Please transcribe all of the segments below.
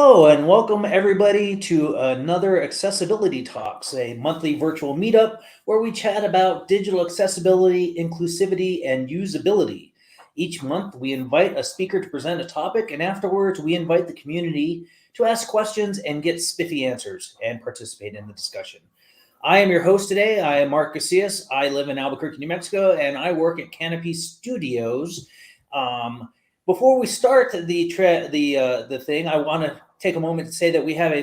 Hello and welcome everybody to another Accessibility Talks, a monthly virtual meetup where we chat about digital accessibility, inclusivity, and usability. Each month we invite a speaker to present a topic, and afterwards we invite the community to ask questions and get spiffy answers and participate in the discussion. I am your host today. I am Mark Casillas. I live in Albuquerque, New Mexico, and I work at Canopy Studios. Before we start the thing, I want to take a moment to say that we have a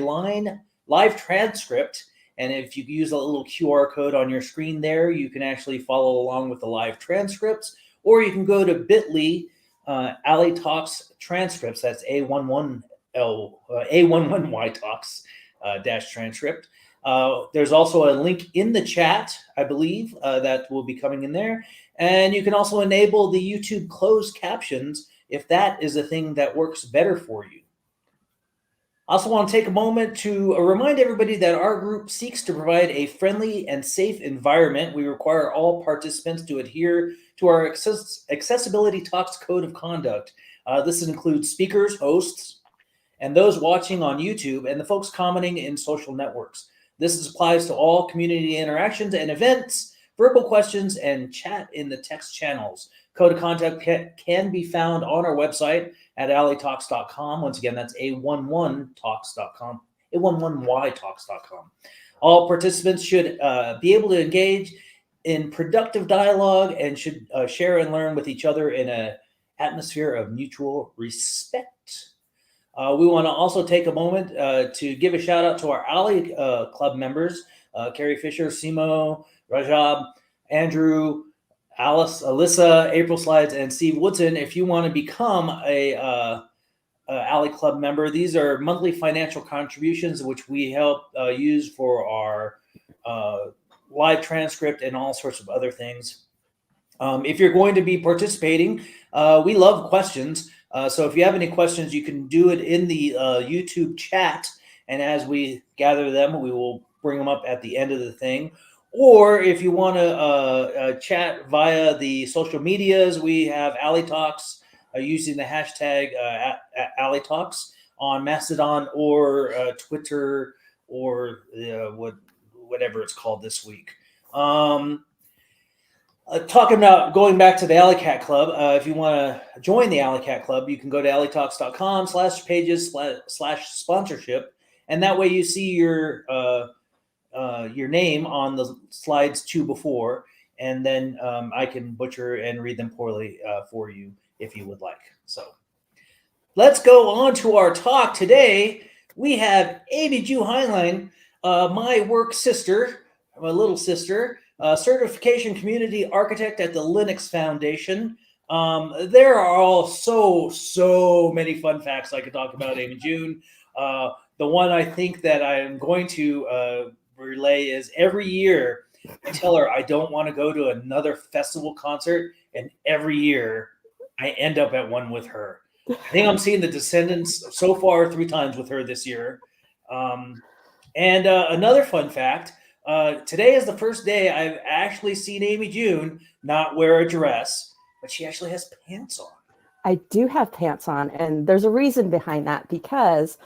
live transcript, and if you use a little QR code on your screen there, you can actually follow along with the live transcripts, or you can go to bit.ly Ali Talks transcripts. That's A11Y Talks dash transcript. There's also a link in the chat, I believe, that will be coming in there, and you can also enable the YouTube closed captions if that is a thing that works better for you. I also want to take a moment to remind everybody that our group seeks to provide a friendly and safe environment. We require all participants to adhere to our Accessibility Talks Code of Conduct. This includes speakers, hosts, and those watching on YouTube, and the folks commenting in social networks. This applies to all community interactions and events, verbal questions, and chat in the text channels. Code of conduct can be found on our website at alitalks.com. Once again, that's A11talks.com, A11ytalks.com. All participants should be able to engage in productive dialogue and should share and learn with each other in an atmosphere of mutual respect. We want to also take a moment to give a shout out to our Ali Club members, Carrie Fisher, Simo, Rajab, Andrew, Alice, Alyssa, April Slides, and Steve Woodson. If you want to become a Ali Club member, these are monthly financial contributions which we help use for our live transcript and all sorts of other things. If you're going to be participating, we love questions. So if you have any questions, you can do it in the YouTube chat. And as we gather them, we will bring them up at the end of the thing. Or if you want to chat via the social medias, we have Ali Talks using the hashtag Ali Talks on Mastodon or Twitter or whatever it's called this week. Talking about going back to the Alley Cat Club, if you want to join the Alley Cat Club, you can go to alitalks.com/pages/sponsorship, and that way you see your name on the slides two before, and then I can butcher and read them poorly for you if you would like. So let's go on to our talk today. We have Amy Ju Heinlein, my work sister, my little sister, certification community architect at the Linux Foundation. There are all so many fun facts I could talk about Amy June. The one I think that I'm going to relay is every year I tell her I don't want to go to another festival concert, and every year I end up at one with her. I think I'm seeing the Descendants so far 3 times with her this year. And another fun fact, today is the first day I've actually seen Amy June not wear a dress, but she actually has pants on. I do have pants on, and there's a reason behind that, because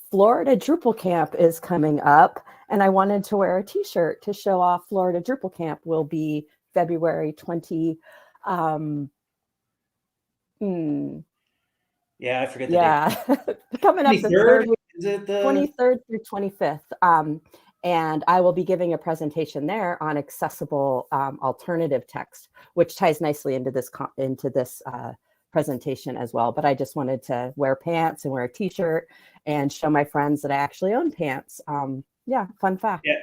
Florida Drupal Camp is coming up, and I wanted to wear a t-shirt to show off. Florida Drupal Camp will be February 20. Yeah, I forget the date. Coming up the 23rd? Is it the 23rd through 25th. And I will be giving a presentation there on accessible alternative text, which ties nicely into this presentation as well. But I just wanted to wear pants and wear a t-shirt and show my friends that I actually own pants. Yeah, fun fact. Yeah,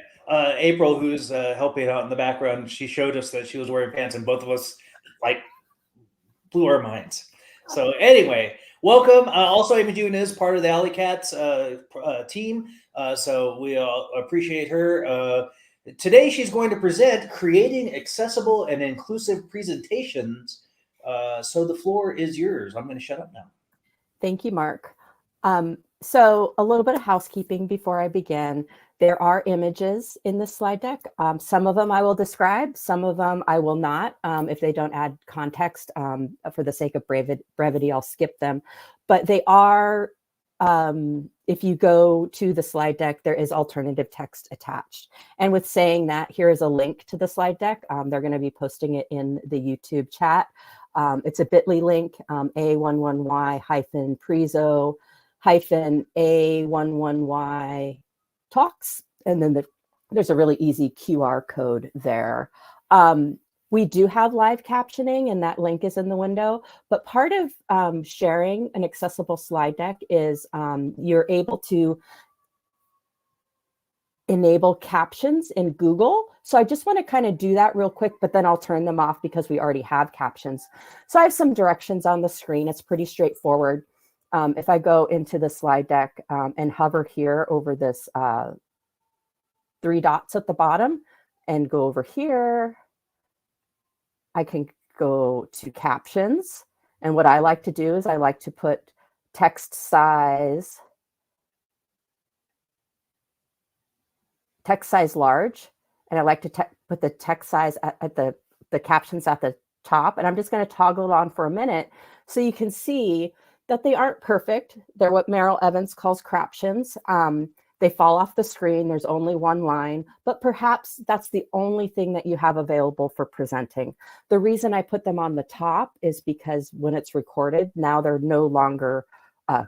April, who's helping out in the background, she showed us that she was wearing pants, and both of us blew our minds. So anyway, welcome. Also, Amy June is part of the Alley Cats team, so we appreciate her. Today, she's going to present creating accessible and inclusive presentations. So the floor is yours. I'm going to shut up now. Thank you, Mark. So a little bit of housekeeping before I begin. There are images in the slide deck. Some of them I will describe, some of them I will not. If they don't add context, for the sake of brevity, I'll skip them. But they are if you go to the slide deck, there is alternative text attached. And with saying that, here is a link to the slide deck. They're going to be posting it in the YouTube chat. It's a bit.ly link, A11Y hyphen prezo hyphen A11Y talks. And then there's a really easy QR code there. We do have live captioning, and that link is in the window. But part of sharing an accessible slide deck is you're able to enable captions in Google. So I just want to kind of do that real quick, but then I'll turn them off because we already have captions. So I have some directions on the screen. It's pretty straightforward. If I go into the slide deck and hover here over this 3 dots at the bottom and go over here, I can go to captions. And what I like to do is I like to put text size large. And I like to put the text size at the captions at the top. And I'm just going to toggle it on for a minute so you can see that they aren't perfect. They're what Merrill Evans calls craptions. They fall off the screen. There's only one line, but perhaps that's the only thing that you have available for presenting. The reason I put them on the top is because when it's recorded, now they're no longer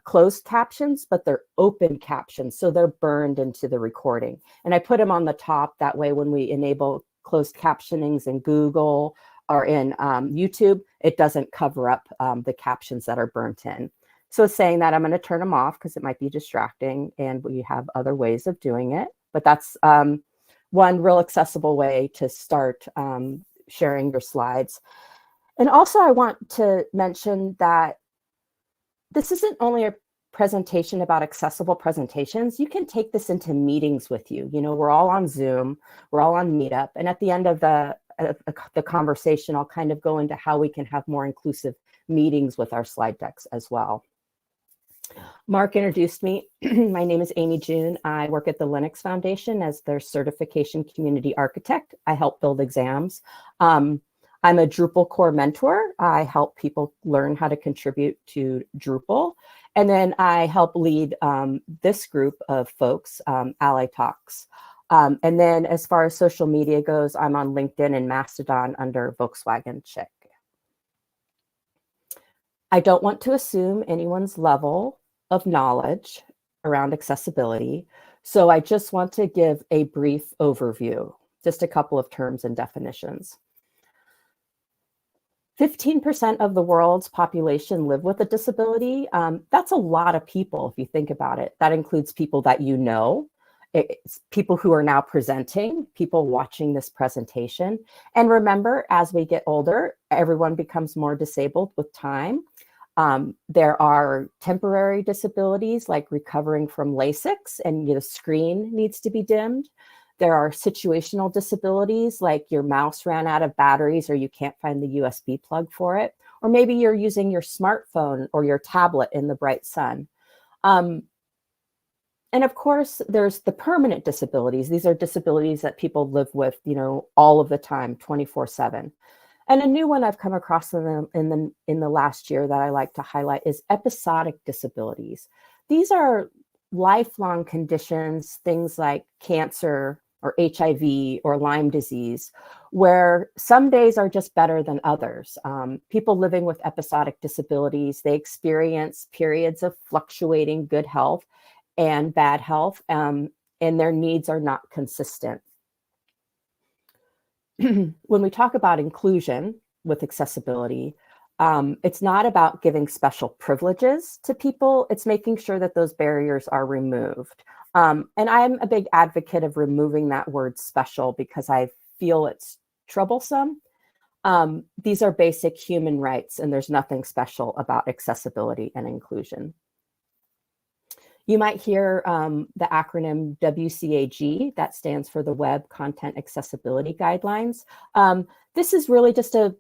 closed captions, but they're open captions. So they're burned into the recording. And I put them on the top. That way, when we enable closed captionings in Google or in YouTube, it doesn't cover up the captions that are burnt in. So saying that, I'm going to turn them off because it might be distracting, and we have other ways of doing it. But that's one real accessible way to start sharing your slides. And also, I want to mention that this isn't only a presentation about accessible presentations. You can take this into meetings with you. You know, we're all on Zoom, we're all on Meetup, and at the end of the conversation, I'll kind of go into how we can have more inclusive meetings with our slide decks as well. Mark introduced me. My name is Amy June. I work at the Linux Foundation as their certification community architect. I help build exams. I'm a Drupal core mentor. I help people learn how to contribute to Drupal. And then I help lead this group of folks, Ally Talks. And then as far as social media goes, I'm on LinkedIn and Mastodon under Volkswagen Chick. I don't want to assume anyone's level of knowledge around accessibility. So I just want to give a brief overview, just a couple of terms and definitions. 15% of the world's population live with a disability. That's a lot of people if you think about it. That includes people that you know, it's people who are now presenting, people watching this presentation. And remember, as we get older, everyone becomes more disabled with time. There are temporary disabilities like recovering from LASIK and the screen needs to be dimmed. There are situational disabilities like your mouse ran out of batteries or you can't find the USB plug for it. Or maybe you're using your smartphone or your tablet in the bright sun. And of course, there's the permanent disabilities. These are disabilities that people live with, you know, all of the time, 24/7. And a new one I've come across in the last year that I like to highlight is episodic disabilities. These are lifelong conditions, things like cancer or HIV or Lyme disease, where some days are just better than others. People living with episodic disabilities, they experience periods of fluctuating good health and bad health, and their needs are not consistent. When we talk about inclusion with accessibility, it's not about giving special privileges to people. It's making sure that those barriers are removed. And I'm a big advocate of removing that word special because I feel it's troublesome. These are basic human rights, and there's nothing special about accessibility and inclusion. You might hear the acronym WCAG, that stands for the Web Content Accessibility Guidelines. This is really just a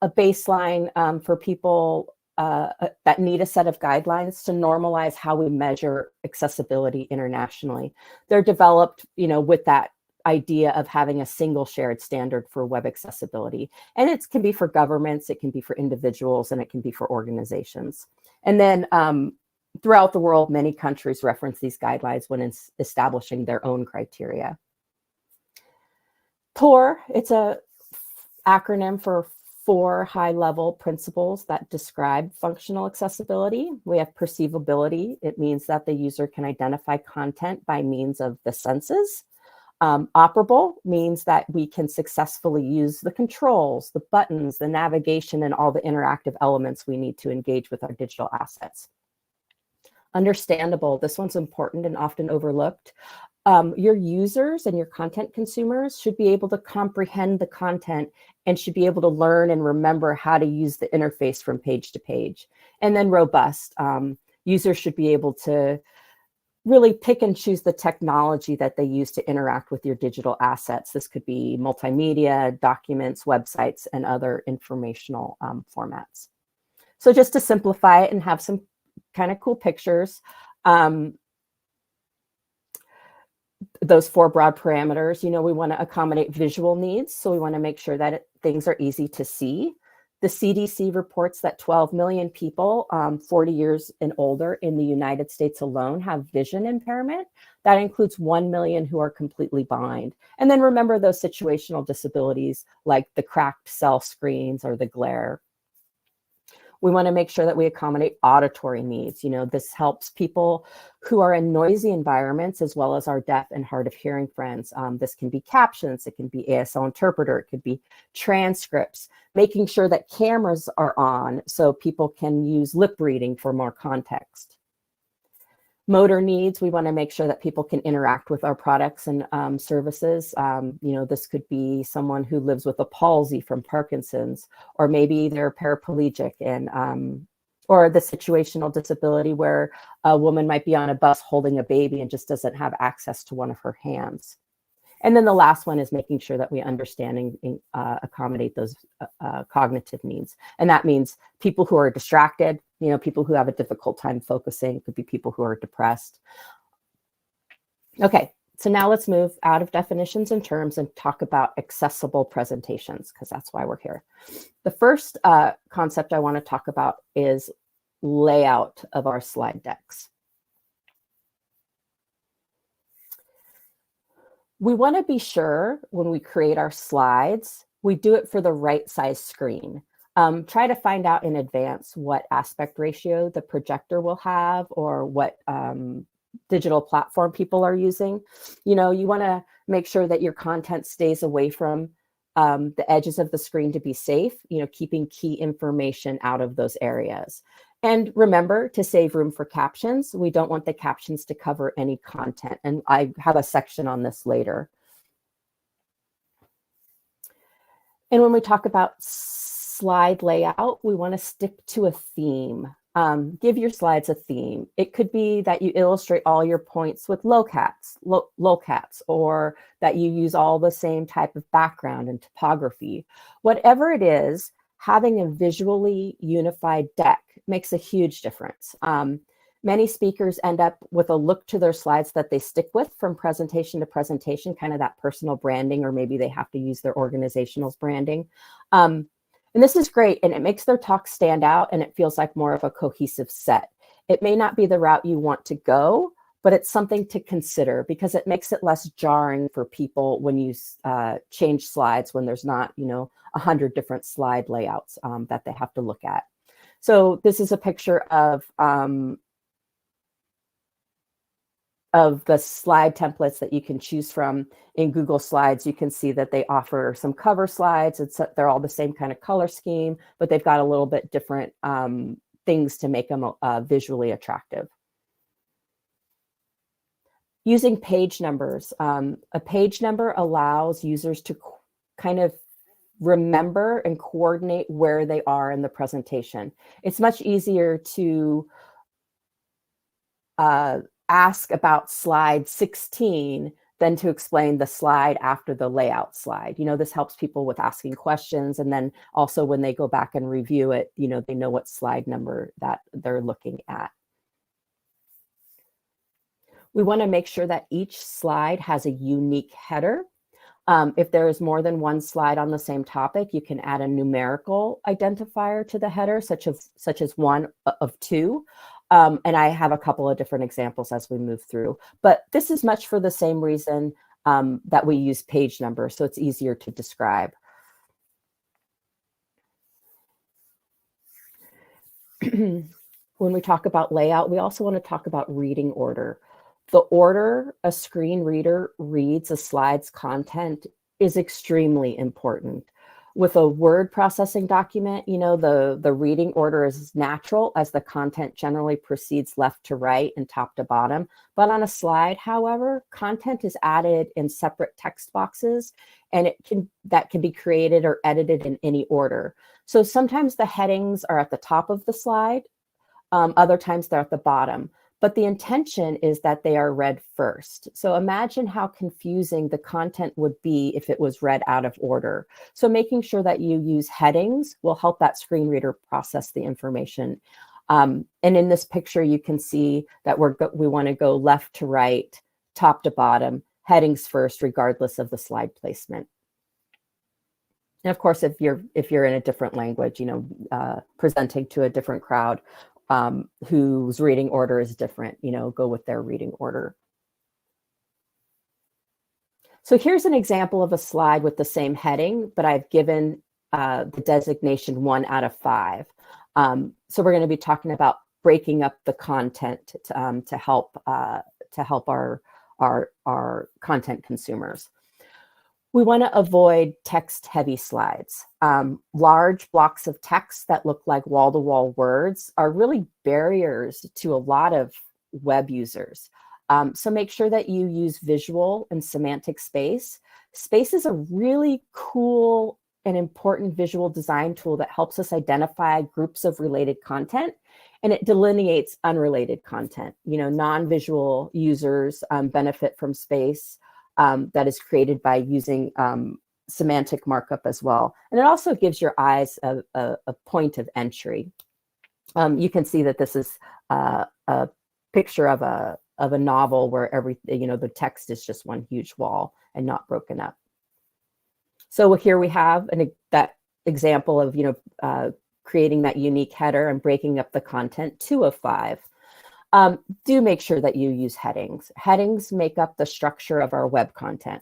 baseline for people that need a set of guidelines to normalize how we measure accessibility internationally. They're developed, you know, with that idea of having a single shared standard for web accessibility. And it can be for governments, it can be for individuals, and it can be for organizations. And then throughout the world, many countries reference these guidelines when establishing their own criteria. FOUR, it's a acronym for 4 high-level principles that describe functional accessibility. We have perceivability. It means that the user can identify content by means of the senses. Operable means that we can successfully use the controls, the buttons, the navigation, and all the interactive elements we need to engage with our digital assets. Understandable, this one's important and often overlooked. Your users and your content consumers should be able to comprehend the content and should be able to learn and remember how to use the interface from page to page. And then robust, users should be able to really pick and choose the technology that they use to interact with your digital assets. This could be multimedia, documents, websites, and other informational formats. So just to simplify it and have some kind of cool pictures, those 4 broad parameters, we want to accommodate visual needs. So we want to make sure that things are easy to see. The CDC reports that 12 million people 40 years and older in the United States alone have vision impairment. That includes 1 million who are completely blind. And then remember those situational disabilities like the cracked cell screens or the glare. We want to make sure that we accommodate auditory needs. This helps people who are in noisy environments as well as our deaf and hard of hearing friends. This can be captions, it can be ASL interpreter, it could be transcripts, making sure that cameras are on so people can use lip reading for more context. Motor needs, we want to make sure that people can interact with our products and services. This could be someone who lives with a palsy from Parkinson's, or maybe they're paraplegic, and or the situational disability where a woman might be on a bus holding a baby and just doesn't have access to one of her hands. And then the last one is making sure that we understand and accommodate those cognitive needs. And that means people who are distracted, people who have a difficult time focusing, it could be people who are depressed. Okay, so now let's move out of definitions and terms and talk about accessible presentations, because that's why we're here. The first concept I want to talk about is layout of our slide decks. We want to be sure when we create our slides, we do it for the right size screen. Try to find out in advance what aspect ratio the projector will have or what digital platform people are using. You want to make sure that your content stays away from the edges of the screen to be safe, keeping key information out of those areas. And remember to save room for captions. We don't want the captions to cover any content. And I have a section on this later. And when we talk about slide layout, we want to stick to a theme. Give your slides a theme. It could be that you illustrate all your points with lowcats, or that you use all the same type of background and typography. Whatever it is, having a visually unified deck makes a huge difference. Many speakers end up with a look to their slides that they stick with from presentation to presentation, kind of that personal branding, or maybe they have to use their organizational branding. And this is great, and it makes their talk stand out, and it feels like more of a cohesive set. It may not be the route you want to go, but it's something to consider because it makes it less jarring for people when you change slides, when there's not, 100 different slide layouts that they have to look at. So this is a picture of the slide templates that you can choose from in Google Slides. You can see that they offer some cover slides. They're all the same kind of color scheme, but they've got a little bit different things to make them visually attractive. Using page numbers. A page number allows users to kind of remember and coordinate where they are in the presentation. It's much easier to ask about slide 16 than to explain the slide after the layout slide. This helps people with asking questions, and then also when they go back and review it, they know what slide number that they're looking at. We want to make sure that each slide has a unique header. If there is more than one slide on the same topic, you can add a numerical identifier to the header, such as 1 of 2. And I have a couple of different examples as we move through, but this is much for the same reason that we use page numbers, so it's easier to describe. When we talk about layout, we also want to talk about reading order. The order a screen reader reads a slide's content is extremely important. With a word processing document, you know, the reading order is natural as the content generally proceeds left to right and top to bottom. But on a slide, however, content is added in separate text boxes, and that can be created or edited in any order. So sometimes the headings are at the top of the slide, other times they're at the bottom. But the intention is that they are read first. So imagine how confusing the content would be if it was read out of order. So making sure that you use headings will help that screen reader process the information. And in this picture, you can see that we want to go left to right, top to bottom, headings first, regardless of the slide placement. And of course, if you're in a different language, you know, presenting to a different crowd, whose reading order is different, you know, go with their reading order. So here's an example of a slide with the same heading, but I've given the designation 1 out of 5. So we're going to be talking about breaking up the content to help our content consumers. We want to avoid text-heavy slides. Large blocks of text that look like wall-to-wall words are really barriers to a lot of web users. So make sure that you use visual and semantic space. Space is a really cool and important visual design tool that helps us identify groups of related content, and it delineates unrelated content. You know, non-visual users benefit from space that is created by using semantic markup as well. And it also gives your eyes a point of entry. You can see that this is a picture of a novel where the text is just one huge wall and not broken up. So here we have that example of creating that unique header and breaking up the content, 2 of 5. Do make sure that you use headings. Headings make up the structure of our web content.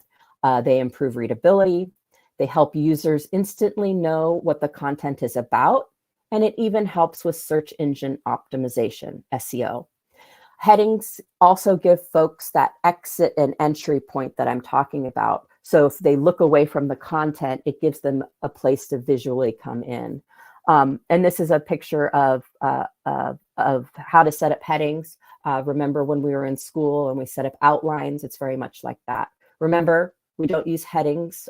They improve readability. They help users instantly know what the content is about, and it even helps with search engine optimization, SEO. Headings also give folks that exit and entry point that I'm talking about. So if they look away from the content, it gives them a place to visually come in. And this is a picture of how to set up headings. Remember when we were in school and we set up outlines, it's very much like that. Remember, we don't use headings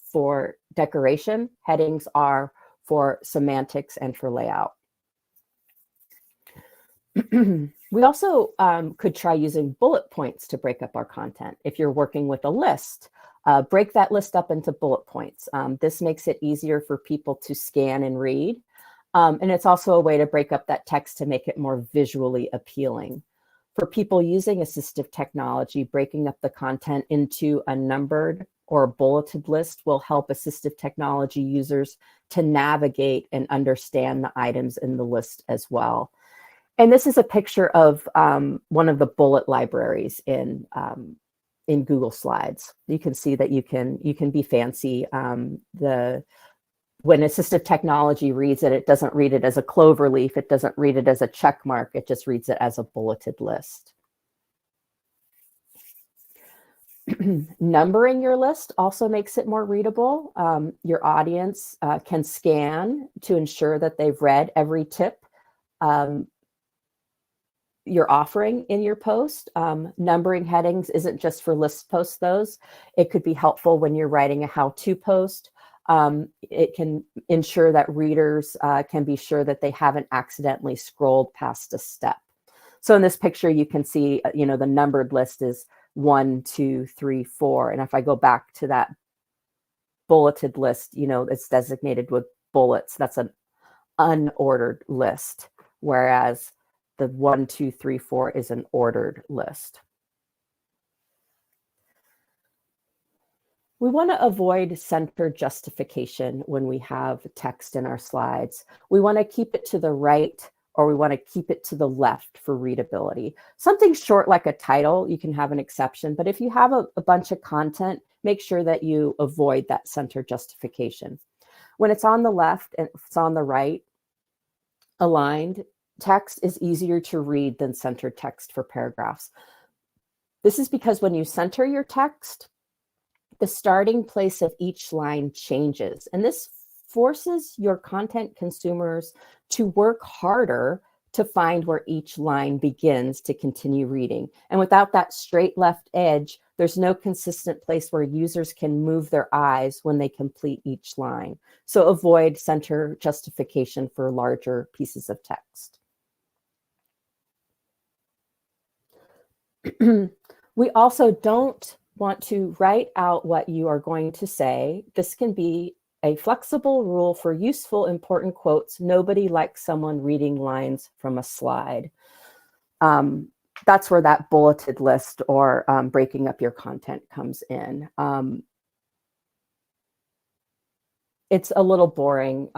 for decoration. Headings are for semantics and for layout. We also could try using bullet points to break up our content. If you're working with a list, break that list up into bullet points. This makes it easier for people to scan and read. And it's also a way to break up that text to make it more visually appealing. For people using assistive technology, breaking up the content into a numbered or bulleted list will help assistive technology users to navigate and understand the items in the list as well. And this is a picture of one of the bullet libraries in Google Slides. You can see that you can be fancy. When assistive technology reads it, it doesn't read it as a clover leaf. It doesn't read it as a check mark. It just reads it as a bulleted list. Numbering your list also makes it more readable. Your audience can scan to ensure that they've read every tip you're offering in your post. Numbering headings isn't just for list posts, those. It could be helpful when you're writing a how-to post. It can ensure that readers can be sure that they haven't accidentally scrolled past a step. So in this picture, you can see, the numbered list is 1, 2, 3, 4. And if I go back to that bulleted list, it's designated with bullets. That's an unordered list, whereas the 1, 2, 3, 4 is an ordered list. We want to avoid center justification when we have text in our slides. We want to keep it to the right or we want to keep it to the left for readability. Something short like a title, you can have an exception, but if you have a bunch of content, make sure that you avoid that center justification. When it's on the left and it's on the right, aligned, text is easier to read than centered text for paragraphs. This is because when you center your text, the starting place of each line changes, and this forces your content consumers to work harder to find where each line begins to continue reading. And without that straight left edge, there's no consistent place where users can move their eyes when they complete each line. So avoid center justification for larger pieces of text. We also don't want to write out what you are going to say. This can be a flexible rule for useful, important quotes. Nobody likes someone reading lines from a slide. That's where that bulleted list or breaking up your content comes in. It's a little boring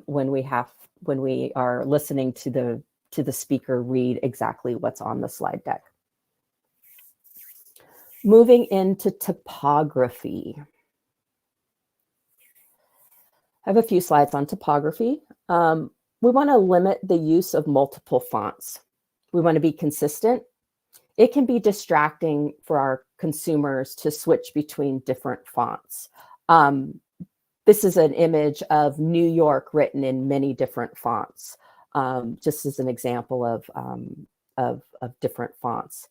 when we are listening to the speaker read exactly what's on the slide deck. Moving into typography. I have a few slides on typography. We want to limit the use of multiple fonts. We want to be consistent. It can be distracting for our consumers to switch between different fonts. This is an image of New York written in many different fonts, just as an example of different fonts.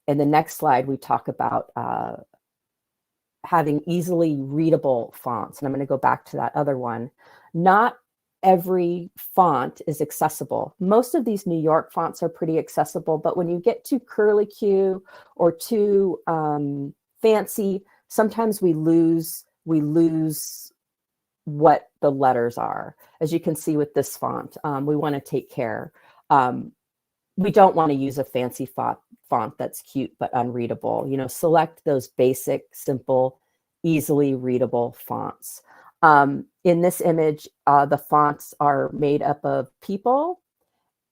In the next slide, we talk about having easily readable fonts. And I'm going to go back to that other one. Not every font is accessible. Most of these New York fonts are pretty accessible, but when you get too curlicue or too fancy, sometimes we lose what the letters are. As you can see with this font, we want to take care. We don't want to use a fancy font that's cute but unreadable. You know, select those basic, simple, easily readable fonts. In this image, the fonts are made up of people,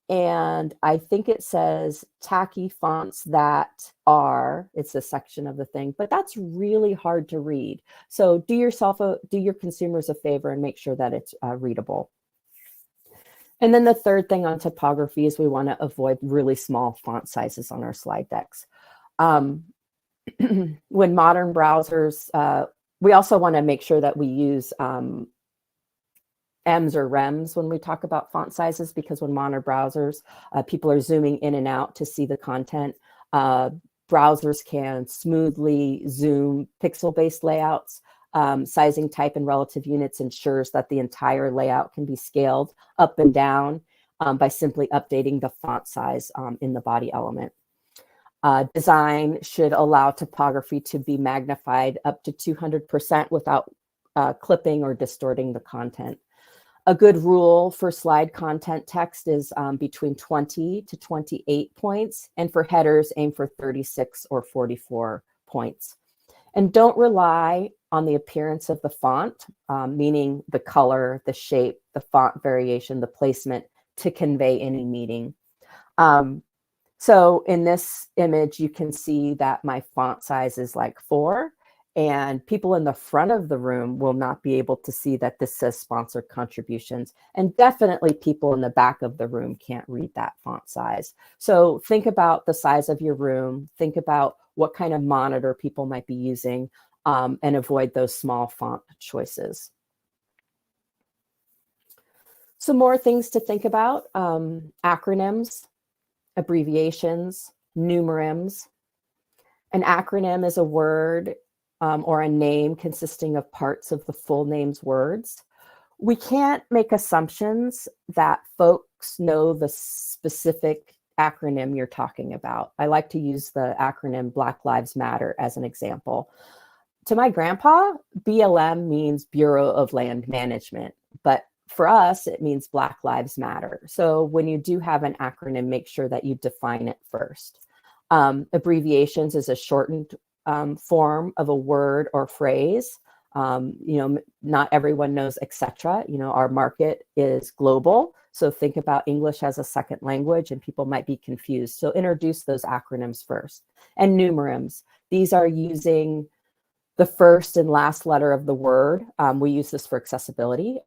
and I think it says tacky fonts that are, it's a section of the thing, but that's really hard to read. So do your consumers a favor and make sure that it's readable. And then the third thing on typography is we want to avoid really small font sizes on our slide decks. When modern browsers, we also want to make sure that we use M's or REMs when we talk about font sizes, because when modern browsers, people are zooming in and out to see the content. Browsers can smoothly zoom pixel-based layouts. Sizing type and relative units ensures that the entire layout can be scaled up and down by simply updating the font size in the body element. Design should allow typography to be magnified up to 200% without clipping or distorting the content. A good rule for slide content text is between 20 to 28 points, and for headers, aim for 36 or 44 points. And don't rely on the appearance of the font, meaning the color, the shape, the font variation, the placement, to convey any meaning. So in this image, you can see that my font size is like 4, and people in the front of the room will not be able to see that this says sponsored contributions. And definitely people in the back of the room can't read that font size. So think about the size of your room, think about what kind of monitor people might be using, and avoid those small font choices. Some more things to think about: acronyms, abbreviations, numeronyms. An acronym is a word or a name consisting of parts of the full name's words. We can't make assumptions that folks know the specific acronym you're talking about. I like to use the acronym Black Lives Matter as an example. To my grandpa, BLM means Bureau of Land Management, but for us, it means Black Lives Matter. So when you do have an acronym, make sure that you define it first. Abbreviations is a shortened form of a word or phrase. Not everyone knows etc. Our market is global. So think about English as a second language and people might be confused. So introduce those acronyms first. And numeronyms. These are using the first and last letter of the word. We use this for accessibility,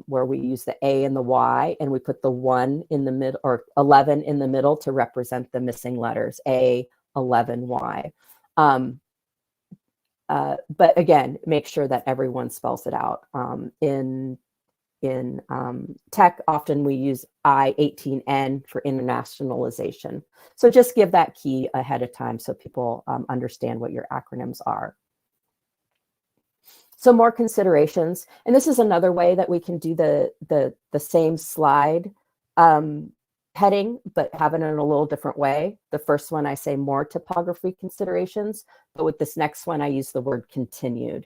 where we use the A and the Y, and we put the 1 in the middle, or 11 in the middle to represent the missing letters, A, 11, Y. But again, make sure that everyone spells it out. In tech, often we use I-18N for internationalization. So just give that key ahead of time so people understand what your acronyms are. So more considerations, and this is another way that we can do the same slide heading, but have it in a little different way. The first one, I say more typography considerations, but with this next one, I use the word continued.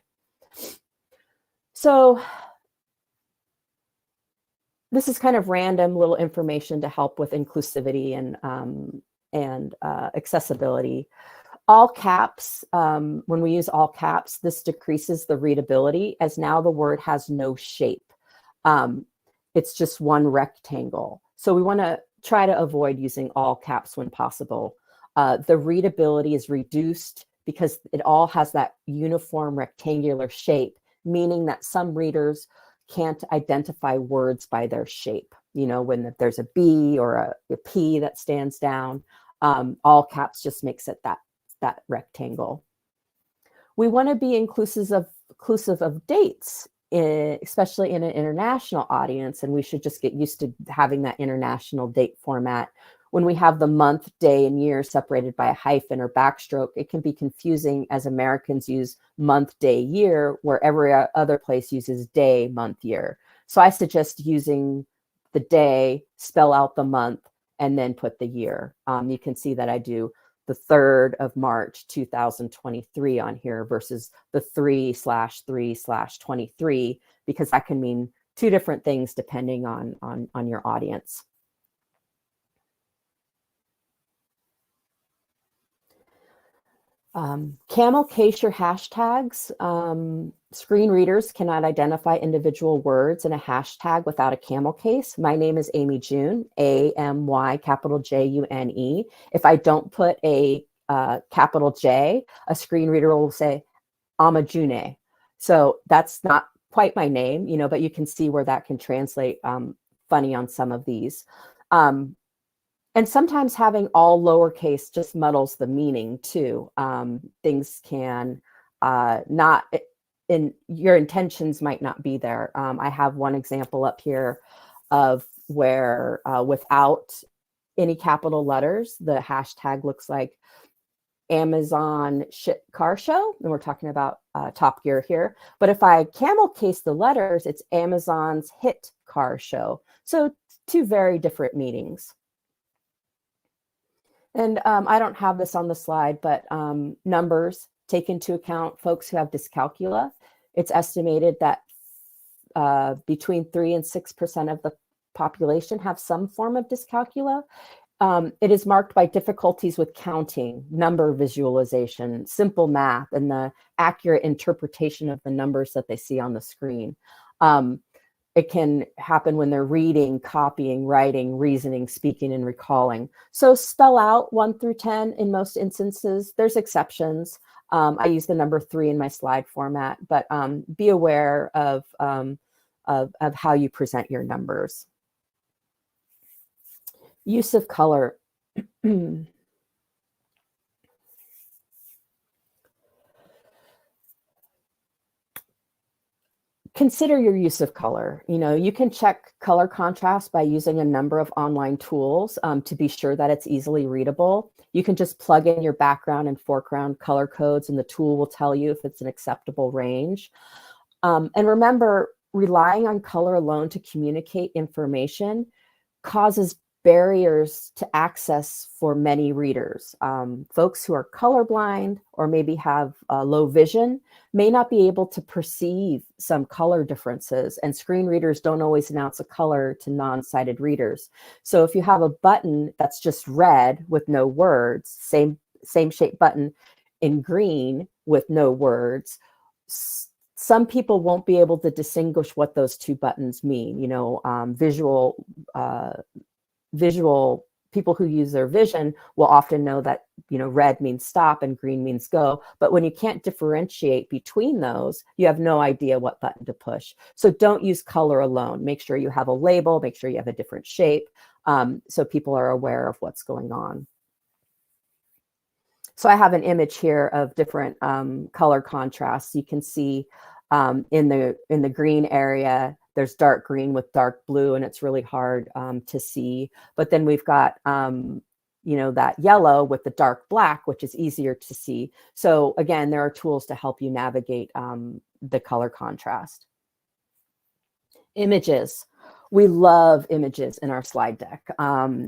So this is kind of random little information to help with inclusivity and accessibility. All caps, when we use all caps, this decreases the readability as now the word has no shape. It's just one rectangle. So we want to try to avoid using all caps when possible. The readability is reduced because it all has that uniform rectangular shape, meaning that some readers can't identify words by their shape. When there's a B or a P that stands down, all caps just makes it that rectangle. We want to be inclusive of dates, especially in an international audience, and we should just get used to having that international date format. When we have the month, day, and year separated by a hyphen or backstroke, it can be confusing as Americans use month, day, year, where every other place uses day, month, year. So I suggest using the day, spell out the month, and then put the year. You can see that I do the 3rd of March, 2023 on here versus the 3/3/23, because that can mean two different things depending on your audience. Camel case your hashtags. Screen readers cannot identify individual words in a hashtag without a camel case. My name is Amy June, A-M-Y capital J-U-N-E. If I don't put a capital J, a screen reader will say Amajune. So that's not quite my name, but you can see where that can translate funny on some of these. And sometimes having all lowercase just muddles the meaning too. Things can not, your intentions might not be there. I have one example up here of where without any capital letters, the hashtag looks like Amazon shit car show. And we're talking about Top Gear here. But if I camel case the letters, it's Amazon's hit car show. So two very different meanings. And I don't have this on the slide, but numbers take into account folks who have dyscalculia. It's estimated that between 3 and 6% of the population have some form of dyscalculia. It is marked by difficulties with counting, number visualization, simple math, and the accurate interpretation of the numbers that they see on the screen. It can happen when they're reading, copying, writing, reasoning, speaking, and recalling. So spell out 1 through 10 in most instances. There's exceptions. I use the number 3 in my slide format, but be aware of how you present your numbers. Use of color. Consider your use of color. You can check color contrast by using a number of online tools to be sure that it's easily readable. You can just plug in your background and foreground color codes and the tool will tell you if it's an acceptable range. And remember, relying on color alone to communicate information causes barriers to access for many readers. Folks who are colorblind or maybe have low vision may not be able to perceive some color differences, and screen readers don't always announce a color to non-sighted readers. So if you have a button that's just red with no words, same shape button in green with no words, Some people won't be able to distinguish what those two buttons mean. You know, visual people who use their vision will often know that, you know, red means stop and green means go. But when you can't differentiate between those, you have no idea what button to push. So don't use color alone. Make sure you have a label, make sure you have a different shape, so people are aware of what's going on. So I have an image here of different color contrasts. You can see in the green area, there's dark green with dark blue, and it's really hard to see. But then we've got, you know, that yellow with the dark black, which is easier to see. So again, there are tools to help you navigate the color contrast. Images. We love images in our slide deck.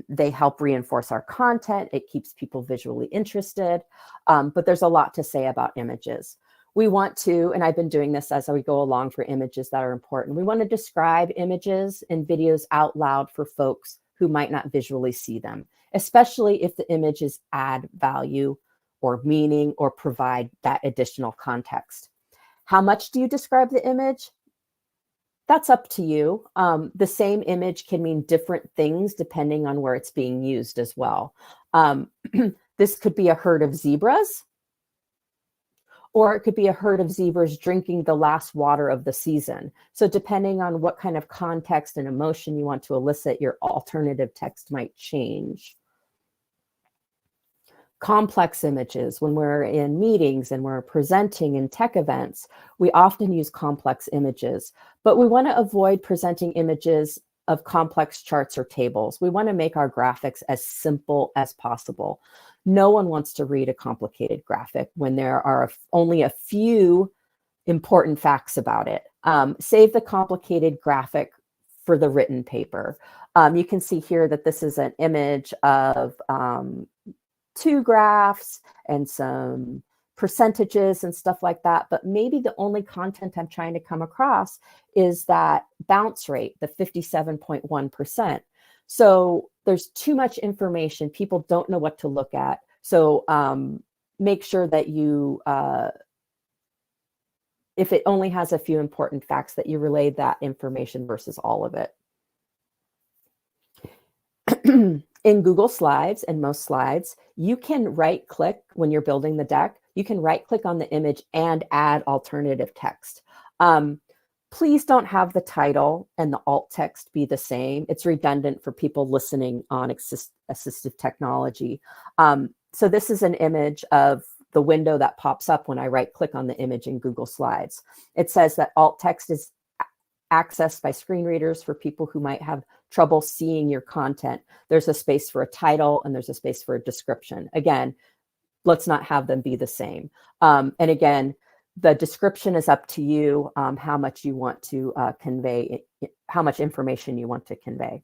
They help reinforce our content. It keeps people visually interested, but there's a lot to say about images. We want to, and I've been doing this as we go along for images that are important, we want to describe images and videos out loud for folks who might not visually see them, especially if the images add value or meaning or provide that additional context. How much do you describe the image? That's up to you. The same image can mean different things depending on where it's being used as well. This could be a herd of zebras, or it could be a herd of zebras drinking the last water of the season. So depending on what kind of context and emotion you want to elicit, your alternative text might change. Complex images. When we're in meetings and we're presenting in tech events, we often use complex images, but we want to avoid presenting images of complex charts or tables. We want to make our graphics as simple as possible. No one wants to read a complicated graphic when there are only a few important facts about it. Save the complicated graphic for the written paper. You can see here that this is an image of two graphs and some percentages and stuff like that. But maybe the only content I'm trying to come across is that bounce rate, the 57.1%. So there's too much information. People don't know what to look at. So make sure that you, if it only has a few important facts, that you relay that information versus all of it. In Google Slides and most slides, you can right click when you're building the deck. You can right click on the image and add alternative text. Please don't have the title and the alt text be the same. It's redundant for people listening on assistive technology. So this is an image of the window that pops up when I right click on the image in Google Slides. It says that alt text is accessed by screen readers for people who might have trouble seeing your content. There's a space for a title and there's a space for a description. Again, let's not have them be the same. And again, the description is up to you, how much you want to convey, how much information you want to convey.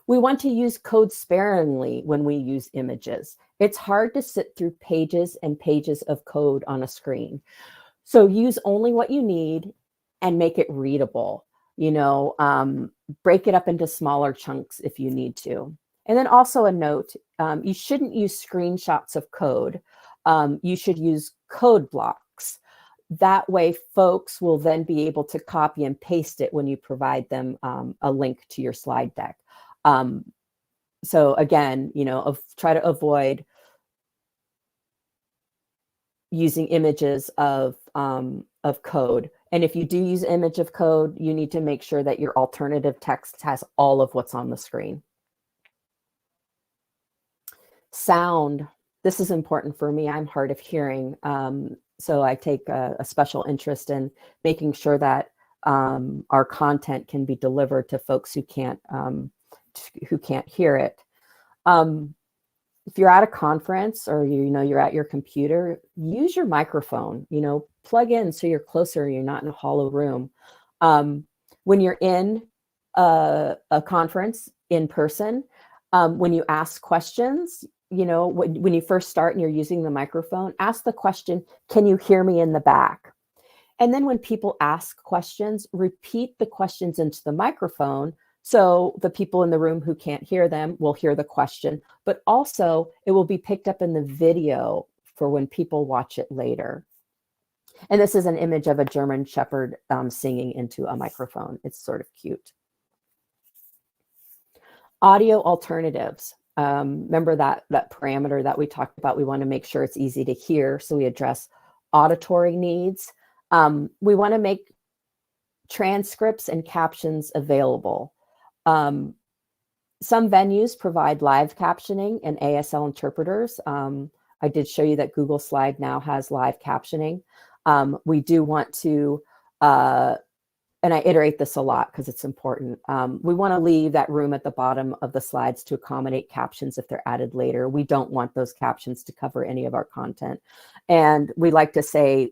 We want to use code sparingly when we use images. It's hard to sit through pages and pages of code on a screen. So use only what you need and make it readable. You know, break it up into smaller chunks if you need to. And then also a note, you shouldn't use screenshots of code. You should use code blocks. That way folks will then be able to copy and paste it when you provide them a link to your slide deck. So again, you know, try to avoid using images of code. And if you do use image of code, you need to make sure that your alternative text has all of what's on the screen. Sound. This is important for me. I'm hard of hearing. So I take a special interest in making sure that our content can be delivered to folks who can't hear it. If you're at a conference or you're at your computer, use your microphone. You know, plug in so you're closer. You're not in a hollow room. When you're in a conference in person, when you ask questions, you know, when you first start and you're using the microphone, ask the question, "Can you hear me in the back?" And then when people ask questions, repeat the questions into the microphone. So the people in the room who can't hear them will hear the question, but also it will be picked up in the video for when people watch it later. And this is an image of a German Shepherd singing into a microphone. It's sort of cute. Audio alternatives. Remember that parameter that we talked about? We want to make sure it's easy to hear, so we address auditory needs. We want to make transcripts and captions available. Some venues provide live captioning and ASL interpreters. I did show you that Google Slide now has live captioning. We do want to, and I iterate this a lot because it's important. We want to leave that room at the bottom of the slides to accommodate captions if they're added later. We don't want those captions to cover any of our content. And we like to say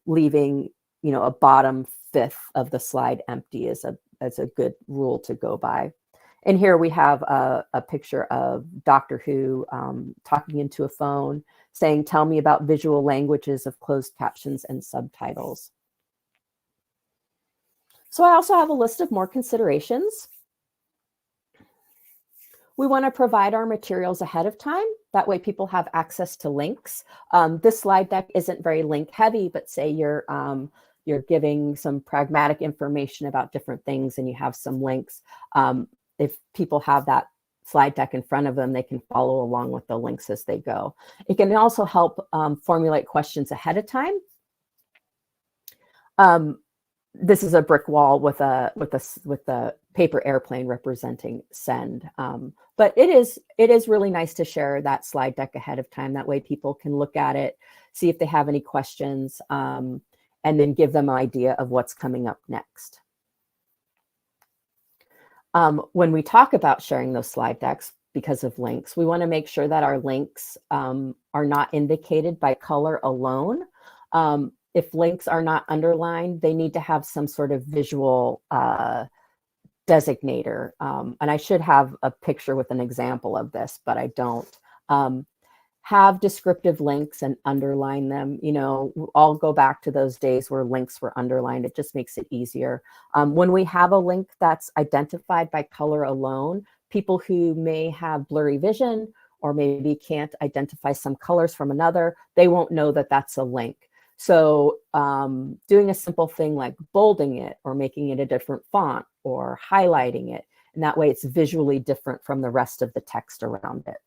leaving, a bottom fifth of the slide empty is a good rule to go by. And here we have a picture of Doctor Who talking into a phone, saying, "Tell me about visual languages of closed captions and subtitles." So I also have a list of more considerations. We want to provide our materials ahead of time. That way people have access to links. This slide deck isn't very link heavy, but say you're giving some pragmatic information about different things and you have some links. If people have that slide deck in front of them, they can follow along with the links as they go. It can also help formulate questions ahead of time. This is a brick wall with a paper airplane representing send. But it is really nice to share that slide deck ahead of time. That way people can look at it, see if they have any questions, and then give them an idea of what's coming up next. When we talk about sharing those slide decks because of links, we want to make sure that our links are not indicated by color alone. If links are not underlined, they need to have some sort of visual designator. And I should have a picture with an example of this, but I don't. Have descriptive links and underline them. I'll go back to those days where links were underlined. It just makes it easier. When we have a link that's identified by color alone, people who may have blurry vision or maybe can't identify some colors from another, they won't know that that's a link. So doing a simple thing like bolding it or making it a different font or highlighting it, and that way it's visually different from the rest of the text around it.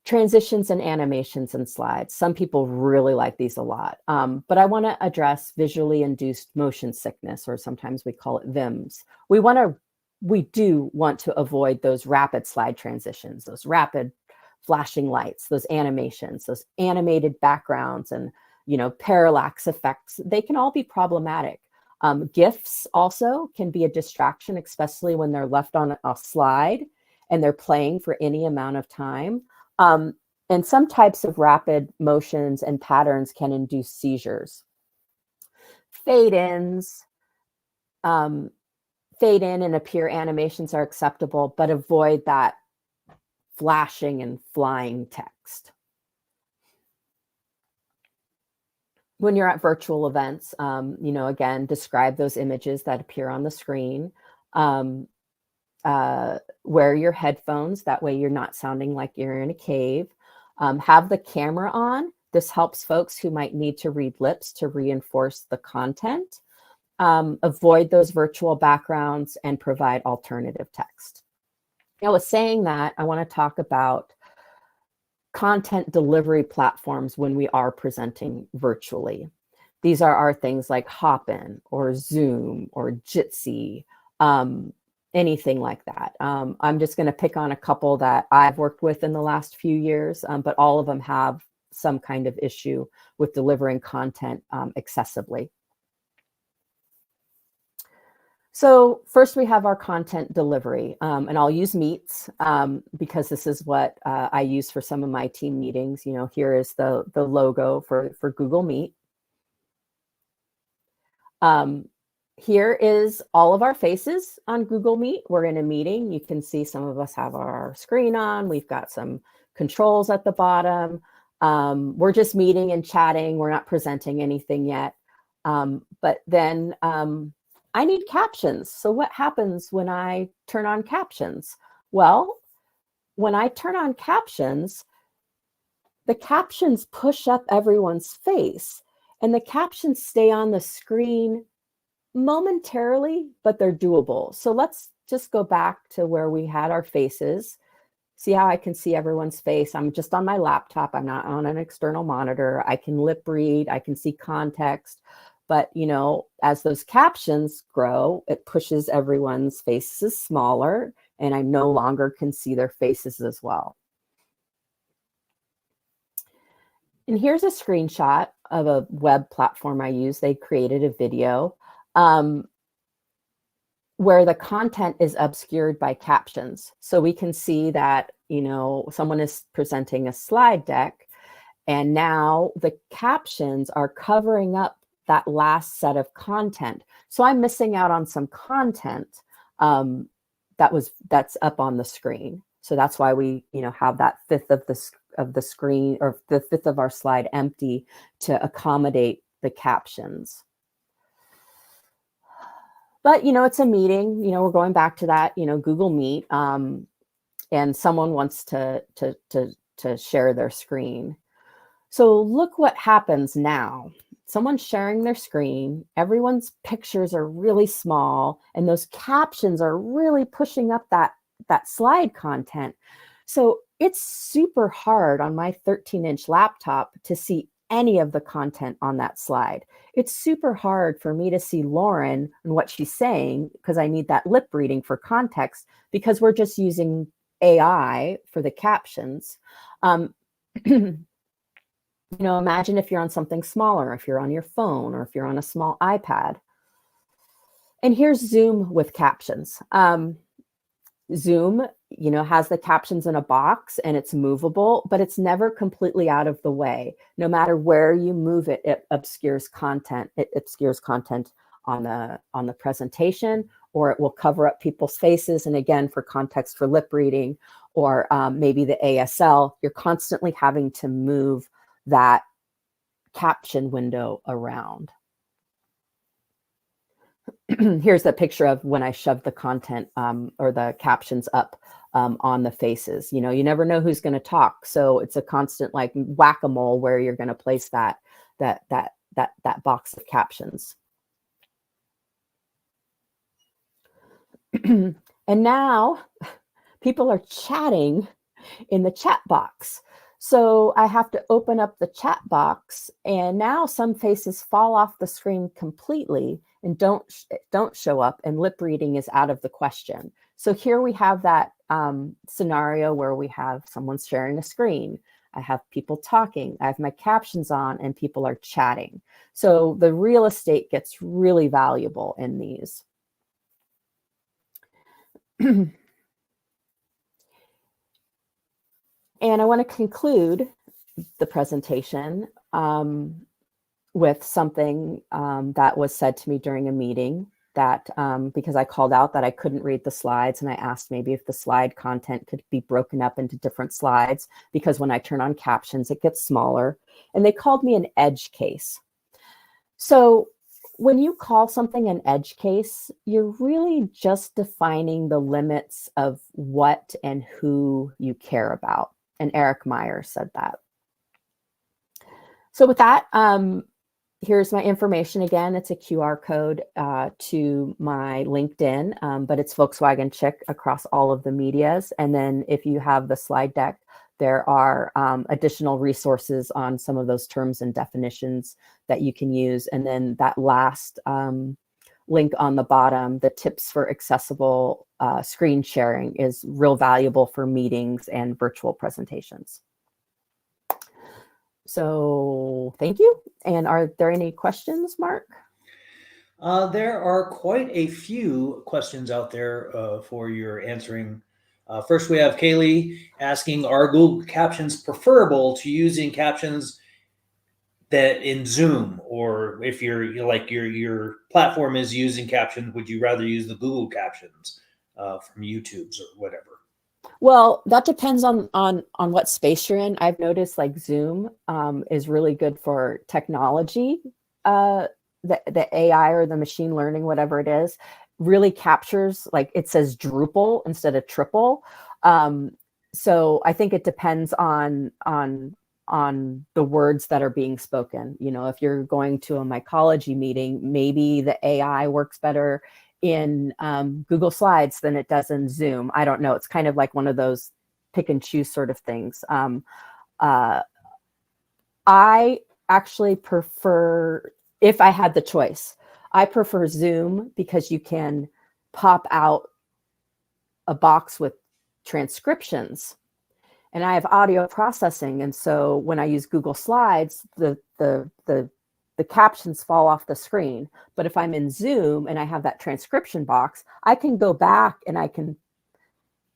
Transitions and animations and slides. Some people really like these a lot, but I want to address visually induced motion sickness, or sometimes we call it VIMS. We do want to avoid those rapid slide transitions, those rapid flashing lights, those animations, those animated backgrounds, and parallax effects. They can all be problematic. GIFs also can be a distraction, especially when they're left on a slide and they're playing for any amount of time. And some types of rapid motions and patterns can induce seizures. Fade-ins, fade-in and appear animations are acceptable, but avoid that flashing and flying text. When you're at virtual events, again, describe those images that appear on the screen. Wear your headphones. That way you're not sounding like you're in a cave. Have the camera on. This helps folks who might need to read lips to reinforce the content. Avoid those virtual backgrounds and provide alternative text. Now, with saying that, I want to talk about content delivery platforms when we are presenting virtually. These are things like Hopin or Zoom or Jitsi, anything like that. I'm just going to pick on a couple that I've worked with in the last few years, but all of them have some kind of issue with delivering content accessibly. So first we have our content delivery, and I'll use Meets because this is what I use for some of my team meetings. Here is the logo for Google Meet. Here is all of our faces on Google Meet. We're in a meeting. You can see some of us have our screen on. We've got some controls at the bottom. We're just meeting and chatting. We're not presenting anything yet. But then I need captions. So what happens when I turn on captions? Well, when I turn on captions, the captions push up everyone's face, and the captions stay on the screen momentarily, but they're doable. So let's just go back to where we had our faces. See how I can see everyone's face? I'm just on my laptop. I'm not on an external monitor. I can lip read. I can see context. But, you know, as those captions grow, it pushes everyone's faces smaller, and I no longer can see their faces as well. And here's a screenshot of a web platform I use. They created a video where the content is obscured by captions. So we can see that, you know, someone is presenting a slide deck, and now the captions are covering up that last set of content. So I'm missing out on some content that's up on the screen. So that's why we, you know, have that fifth of the screen, or the fifth of our slide empty to accommodate the captions. But, you know, it's a meeting, you know, we're going back to that, you know, Google Meet, and someone wants to share their screen. So look what happens now. Someone's sharing their screen, everyone's pictures are really small, and those captions are really pushing up that slide content. So it's super hard on my 13-inch laptop to see any of the content on that slide. It's super hard for me to see Lauren and what she's saying, because I need that lip reading for context, because we're just using AI for the captions. You know, imagine if you're on something smaller, if you're on your phone, or if you're on a small iPad. And here's Zoom with captions. Zoom, you know, has the captions in a box, and it's movable, but it's never completely out of the way. No matter where you move it, it obscures content. It obscures content on the presentation, or it will cover up people's faces. And again, for context, for lip reading, or maybe the ASL, you're constantly having to move that caption window around. Here's the picture of when I shoved the content or the captions up on the faces. You know, you never know who's going to talk, so it's a constant like whack-a-mole where you're going to place that box of captions. And now people are chatting in the chat box. So I have to open up the chat box, and now some faces fall off the screen completely and don't show up, and lip reading is out of the question. So here we have that scenario where we have someone sharing a screen. I have people talking, I have my captions on, and people are chatting. So the real estate gets really valuable in these. And I want to conclude the presentation with something that was said to me during a meeting, that because I called out that I couldn't read the slides, and I asked maybe if the slide content could be broken up into different slides, because when I turn on captions, it gets smaller. And they called me an edge case. So when you call something an edge case, you're really just defining the limits of what and who you care about. And Eric Meyer said that. So with that, here's my information again. It's a QR code to my LinkedIn, but it's Volkswagen Chick across all of the medias. And then if you have the slide deck, there are additional resources on some of those terms and definitions that you can use. And then that last link on the bottom, the tips for accessible screen sharing, is real valuable for meetings and virtual presentations. So thank you. And are there any questions, Mark? There are quite a few questions out there for your answering. First, we have Kaylee asking, are Google Captions preferable to using captions that in Zoom, or if your platform is using captions, would you rather use the Google Captions from YouTube's or whatever? Well, that depends on what space you're in. I've noticed like Zoom is really good for technology. The AI or the machine learning, whatever it is, really captures, like it says Drupal instead of triple. So I think it depends on on the words that are being spoken. You know, if you're going to a mycology meeting, maybe the AI works better in Google Slides than it does in Zoom. I don't know. It's kind of like one of those pick and choose sort of things. I actually prefer, if I had the choice, I prefer Zoom because you can pop out a box with transcriptions, and I have audio processing. And so when I use Google Slides, the captions fall off the screen. But if I'm in Zoom and I have that transcription box, I can go back and I can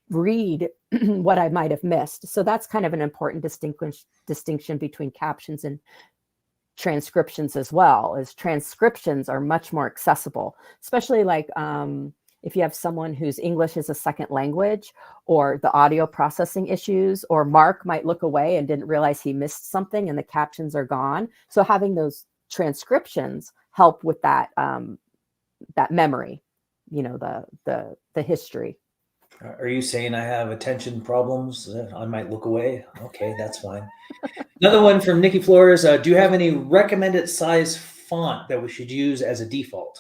read what I might have missed. So that's kind of an important distinction between captions and transcriptions as well. Is transcriptions are much more accessible, especially like if you have someone whose English is a second language, or the audio processing issues, or Mark might look away and didn't realize he missed something and the captions are gone. So having those transcriptions help with that that memory, you know, the history. Are you saying I have attention problems? I might look away. Okay, that's fine. Another one from Nikki Flores. Do you have any recommended size font that we should use as a default?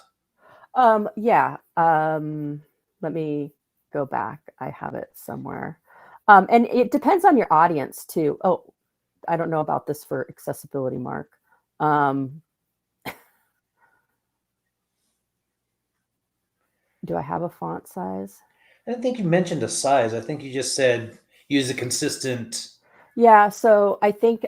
Yeah. Let me go back. I have it somewhere. And it depends on your audience too. Oh, I don't know about this for accessibility, Mark. Do I have a font size? I don't think you mentioned a size. I think you just said use a consistent. Yeah, so I think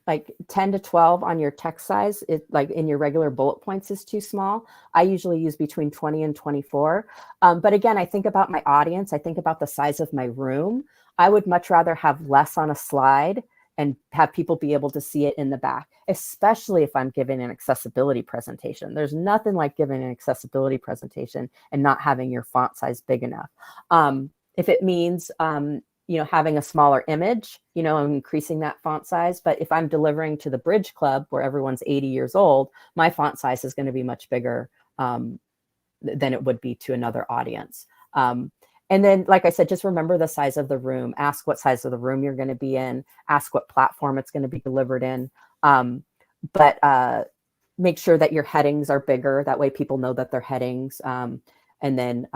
like 10 to 12 on your text size, it like in your regular bullet points is too small. I usually use between 20 and 24. But again, I think about my audience. I think about the size of my room. I would much rather have less on a slide and have people be able to see it in the back, especially if I'm giving an accessibility presentation. There's nothing like giving an accessibility presentation and not having your font size big enough. If it means you know, having a smaller image, you know, I'm increasing that font size. But if I'm delivering to the Bridge Club where everyone's 80 years old, my font size is going to be much bigger than it would be to another audience. And then, like I said, just remember the size of the room. Ask what size of the room you're going to be in. Ask what platform it's going to be delivered in. But make sure that your headings are bigger. That way people know that they're headings. And then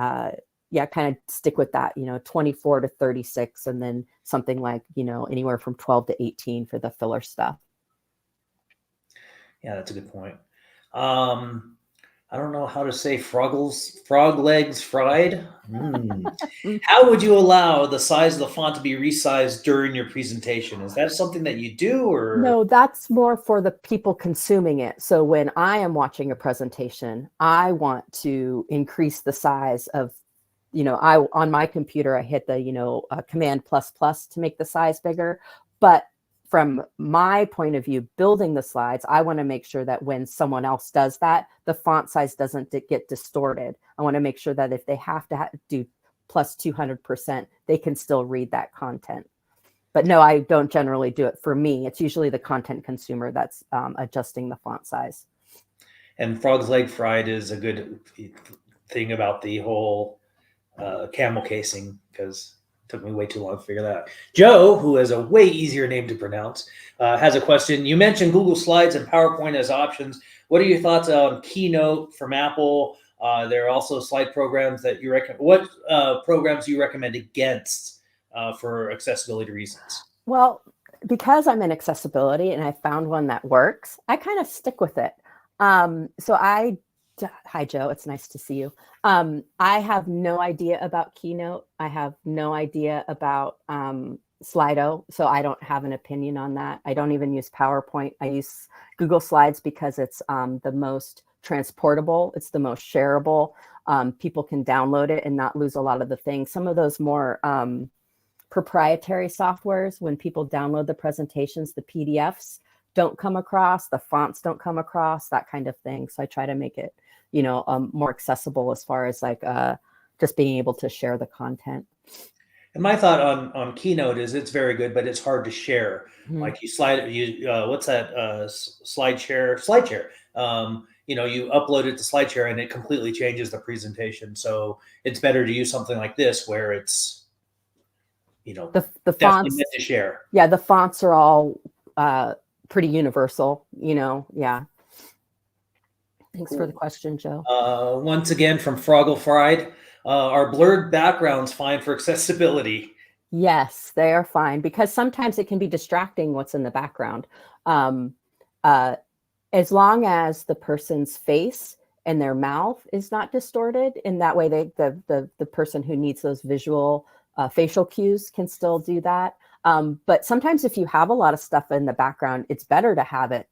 yeah, kind of stick with that, you know, 24 to 36, and then something like, you know, anywhere from 12 to 18 for the filler stuff. Yeah, that's a good point. I don't know how to say frog legs fried. How would you allow the size of the font to be resized during your presentation? Is that something that you do, or? No, that's more for the people consuming it. So when I am watching a presentation, I want to increase the size of, you know, on my computer, I hit the, you know, Command ++ to make the size bigger. But from my point of view, building the slides, I want to make sure that when someone else does that, the font size doesn't get distorted. I want to make sure that if they have to do +200%, they can still read that content. But no, I don't generally do it for me. It's usually the content consumer that's adjusting the font size. And frog's leg fried is a good thing about the whole camel casing, because it took me way too long to figure that out. Joe, who has a way easier name to pronounce, has a question. You mentioned Google Slides and PowerPoint as options. What are your thoughts on Keynote from Apple? There are also slide programs that you recommend. What programs do you recommend against for accessibility reasons? Well, because I'm in accessibility and I found one that works, I kind of stick with it. Hi, Joe. It's nice to see you. I have no idea about Keynote. I have no idea about Slido, so I don't have an opinion on that. I don't even use PowerPoint. I use Google Slides because it's the most transportable. It's the most shareable. People can download it and not lose a lot of the things. Some of those more proprietary softwares, when people download the presentations, the PDFs don't come across, the fonts don't come across, that kind of thing. So I try to make it, you know, more accessible as far as like just being able to share the content. And my thought on Keynote is it's very good, but it's hard to share. Mm-hmm. Like what's that? SlideShare. You know, you upload it to SlideShare and it completely changes the presentation. So it's better to use something like this where it's, you know, the fonts meant to share. Yeah, the fonts are all pretty universal, yeah. Thanks for the question, Joe. Once again from Froggle Fried, are blurred backgrounds fine for accessibility? Yes, they are fine because sometimes it can be distracting what's in the background. Um, as long as the person's face and their mouth is not distorted, in that way the person who needs those visual facial cues can still do that. But sometimes if you have a lot of stuff in the background, it's better to have it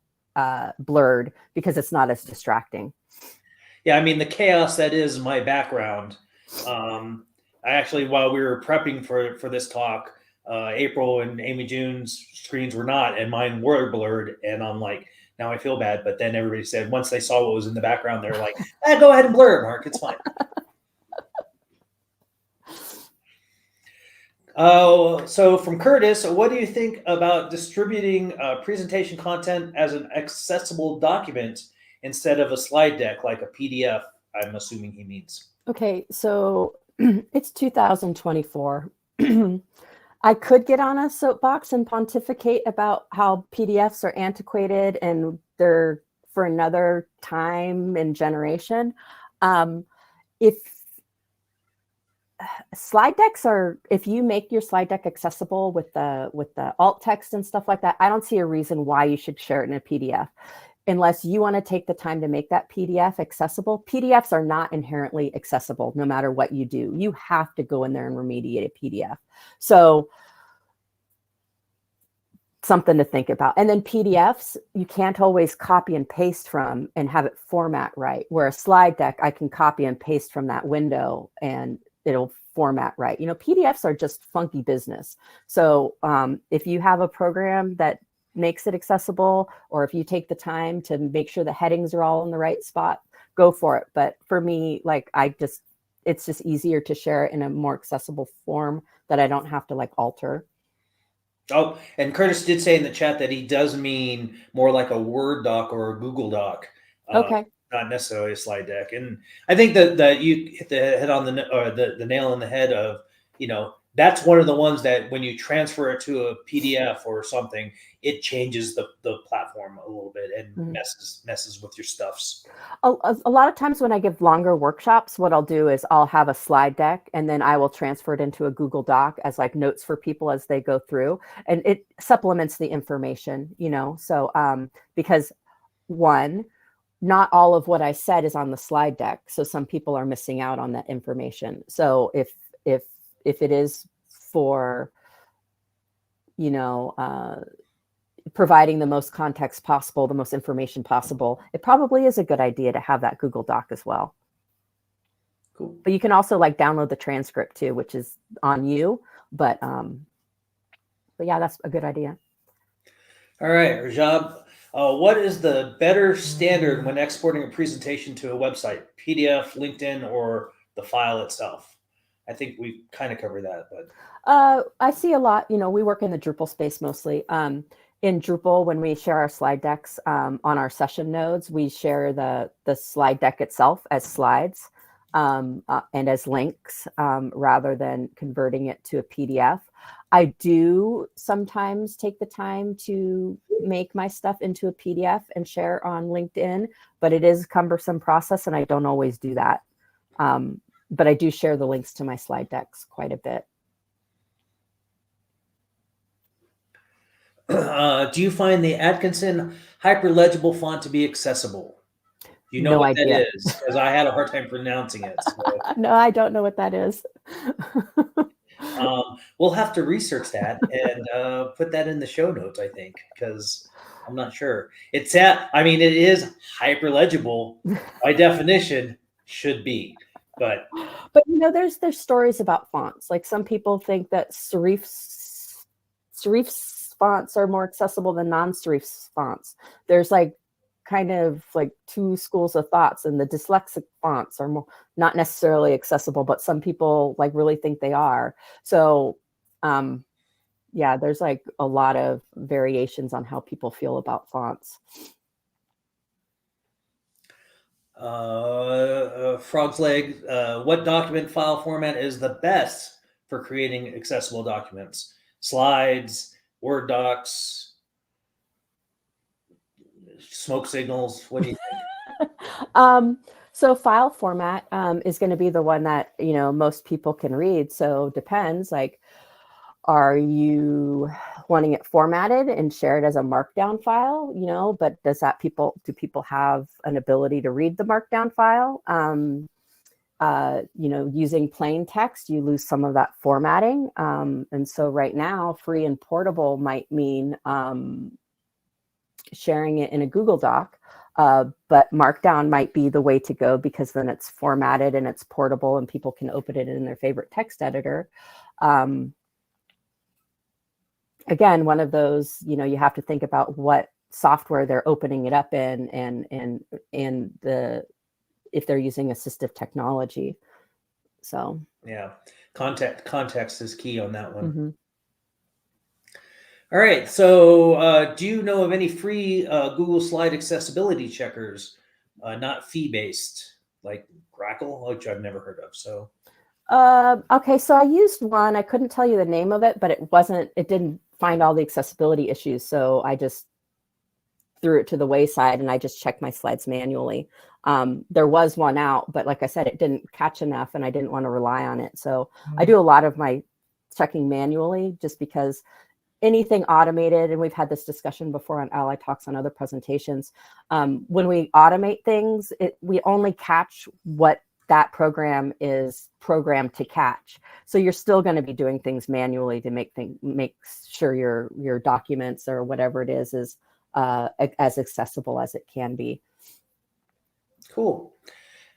blurred because it's not as distracting. Yeah, I mean, the chaos that is my background. I actually, while we were prepping for this talk, April and Amy June's screens were not, and mine were blurred. And I'm like, now I feel bad. But then everybody said once they saw what was in the background, they're like, go ahead and blur it, Mark. It's fine. So from Curtis, what do you think about distributing presentation content as an accessible document instead of a slide deck like a PDF? I'm assuming he means. Okay, so it's 2024. I could get on a soapbox and pontificate about how PDFs are antiquated and they're for another time and generation. If slide decks are, if you make your slide deck accessible with the alt text and stuff like that, I don't see a reason why you should share it in a PDF. Unless you want to take the time to make that PDF accessible. PDFs are not inherently accessible no matter what you do. You have to go in there and remediate a PDF. So something to think about. And then PDFs, you can't always copy and paste from and have it format right. Where a slide deck, I can copy and paste from that window and it'll format right. PDFs are just funky business. So if you have a program that makes it accessible, or if you take the time to make sure the headings are all in the right spot, go for it. But for me, it's just easier to share it in a more accessible form that I don't have to alter. Oh, and Curtis did say in the chat that he does mean more like a Word doc or a Google doc. Okay. Not necessarily a slide deck. And I think that you hit the head on the nail on the head of, that's one of the ones that when you transfer it to a PDF or something, it changes the platform a little bit and messes with your stuffs. A lot of times when I give longer workshops, what I'll do is I'll have a slide deck and then I will transfer it into a Google Doc as notes for people as they go through, and it supplements the information, so because one, not all of what I said is on the slide deck. So some people are missing out on that information. So if it is for, providing the most context possible, the most information possible, it probably is a good idea to have that Google Doc as well. Cool. But you can also download the transcript too, which is on you. But yeah, that's a good idea. All right, Rajab. What is the better standard when exporting a presentation to a website? PDF, LinkedIn, or the file itself? I think we kind of covered that, but I see a lot. We work in the Drupal space mostly. In Drupal, when we share our slide decks on our session nodes, we share the slide deck itself as slides and as links rather than converting it to a PDF. I do sometimes take the time to make my stuff into a PDF and share on LinkedIn, but it is a cumbersome process and I don't always do that. But I do share the links to my slide decks quite a bit. Do you find the Atkinson hyperlegible font to be accessible? Do you know what idea. that is? Because I had a hard time pronouncing it. So. No, I don't know what that is. We'll have to research that and put that in the show notes, I think, because I'm not sure. It is hyperlegible by definition, should be. But there's stories about fonts. Some people think that serif fonts are more accessible than non-serif fonts. There's kind of two schools of thoughts, and the dyslexic fonts are not necessarily accessible, but some people really think they are. So yeah, there's a lot of variations on how people feel about fonts. Frog's Leg, what document file format is the best for creating accessible documents? Slides, Word docs? smoke signals? What do you think? So file format is going to be the one that, most people can read. So depends, like, are you wanting it formatted and shared as a markdown file, but do people have an ability to read the markdown file? Using plain text, you lose some of that formatting. And so right now, free and portable might mean sharing it in a Google Doc. But Markdown might be the way to go, because then it's formatted and it's portable and people can open it in their favorite text editor. Again, one of those, you have to think about what software they're opening it up in, and if they're using assistive technology. So yeah, context is key on that one. Mm-hmm. All right. So do you know of any free Google Slide accessibility checkers, not fee-based, like Grackle, which I've never heard of? So okay, so I used one. I couldn't tell you the name of it, but it didn't find all the accessibility issues. So I just threw it to the wayside and I just checked my slides manually. There was one out, but like I said, it didn't catch enough and I didn't want to rely on it. So I do a lot of my checking manually, just because anything automated, and we've had this discussion before on Ally Talks on other presentations, when we automate things, we only catch what that program is programmed to catch. So you're still going to be doing things manually to make sure your documents or whatever it is as accessible as it can be. Cool.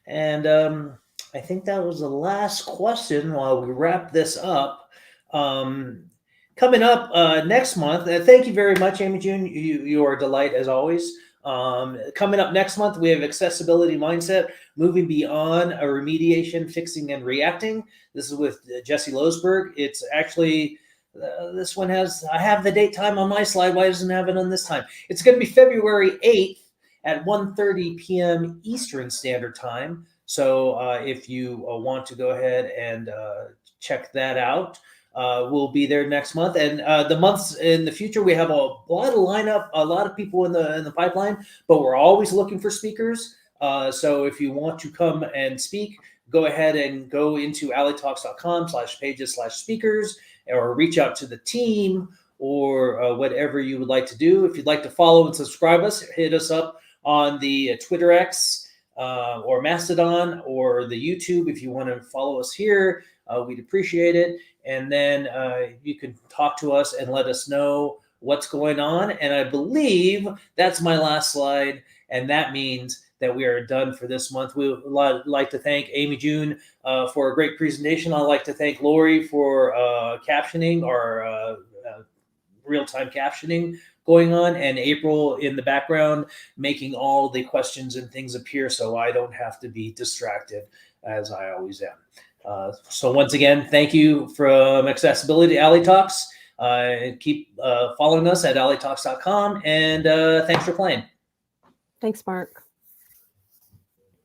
And I think that was the last question while we wrap this up. Coming up next month, thank you very much, Amy June. You are a delight as always. Coming up next month, we have Accessibility Mindset, Moving Beyond a Remediation, Fixing, and Reacting. This is with Jesse Losberg. It's actually, this one I have the date time on my slide. Why doesn't it have it on this time? It's going to be February 8th at 1:30 p.m. Eastern Standard Time. So if you want to go ahead and check that out, we'll be there next month. And the months in the future, we have a lot of lineup, a lot of people in the pipeline, but we're always looking for speakers. So if you want to come and speak, go ahead and go into allytalks.com/pages/speakers, or reach out to the team, or whatever you would like to do. If you'd like to follow and subscribe us, hit us up on the Twitter X or Mastodon or the YouTube. If you want to follow us here, we'd appreciate it. And then you can talk to us and let us know what's going on. And I believe that's my last slide. And that means that we are done for this month. We would like to thank Amy June for a great presentation. I'd like to thank Lori for captioning, our real-time captioning going on, and April in the background making all the questions and things appear so I don't have to be distracted, as I always am. So once again, thank you from Accessibility to Ally Talks. Keep following us at allytalks.com, and thanks for playing. Thanks, Mark.